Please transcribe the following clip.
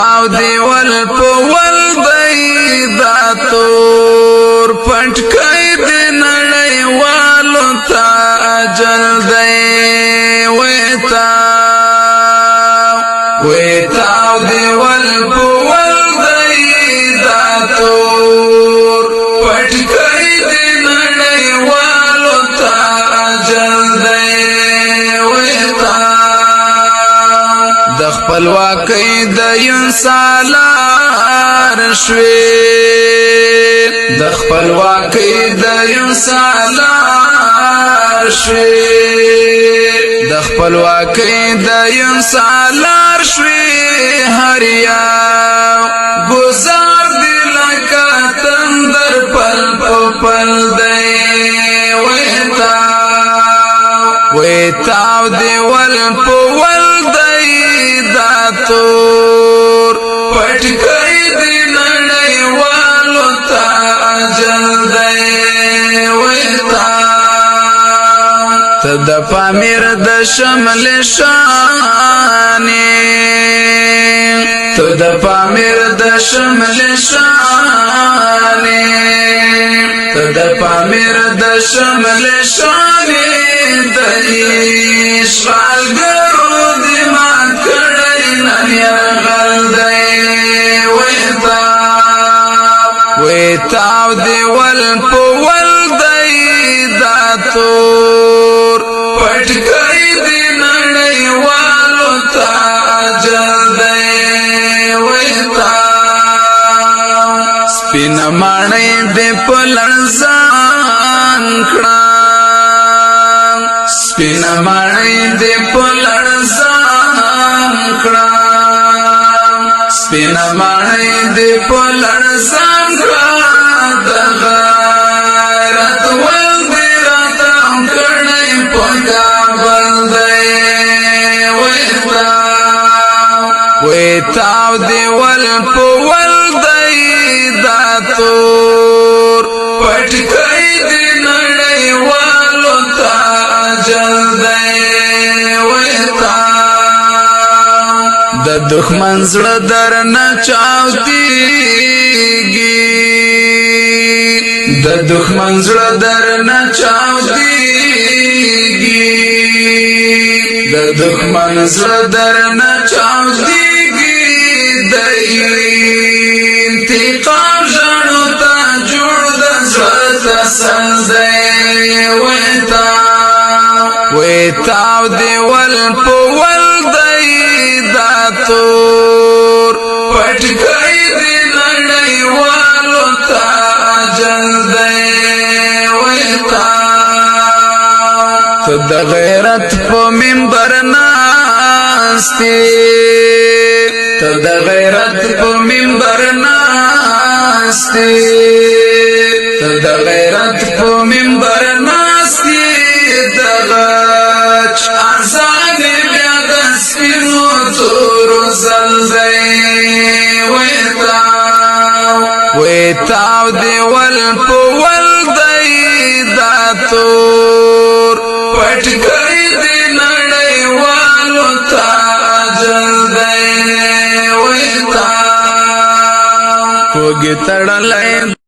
او دیول پول دی دا تور پټکای دی نړۍ والو تا اجل دی ویتا او دیول پول دی دا تور پټکای دی نړۍ والو تا اجل دی ویتا د خپلواکۍ د انسالار شوي د خپلواکۍ د انسالار شوي د خپلواکۍ د انسالار شوي هر یو گزار دی لکه تندر پل پل دی ویتاو دیول پول دی دا تور پټکای دی نړۍ والو تا اجل دی ویتا ته د پامیر د شمل شانې ته د پامیر د شمل شانې ته د پامیر د شمل شانې د اشغالګرو دماغ کړی نن یرغل دی ویتاو دیول پول دی دا تور پټکای دی نړۍ والو تا اجل دی ویتا سپین ماڼۍ دی په لړزان کړه سپین ماڼۍ دی په لړزان کړه سپین ماڼۍ دی په لړزان کړه د غیرت ول دی راته کړی په کابل دی ویتاو دیول پول دی دا تور پټکای دی نړۍ والو تا اجل دی ویتا د دښمن زړه درنه چاودېږي د دښمن زړه درنه چاودېږي د دښمن زړه درنه چاودېږي د انتقام ژړو ته جوړ د زړه تسل دی ویتاو دیول پول دی دا تور پټکای دی نړۍ والو تا اجل دی ویتا ته د غیرت په منبر ناستی ته د غیرت په منبر ناستی ته د غیرت په منبر ناستی دغچ ارزان بیا د سپینو تورو زل دی ویتاو دیول پول دی دا تور پټکای دی نړۍ والو تا اجل دی ویتا کوږ تړلی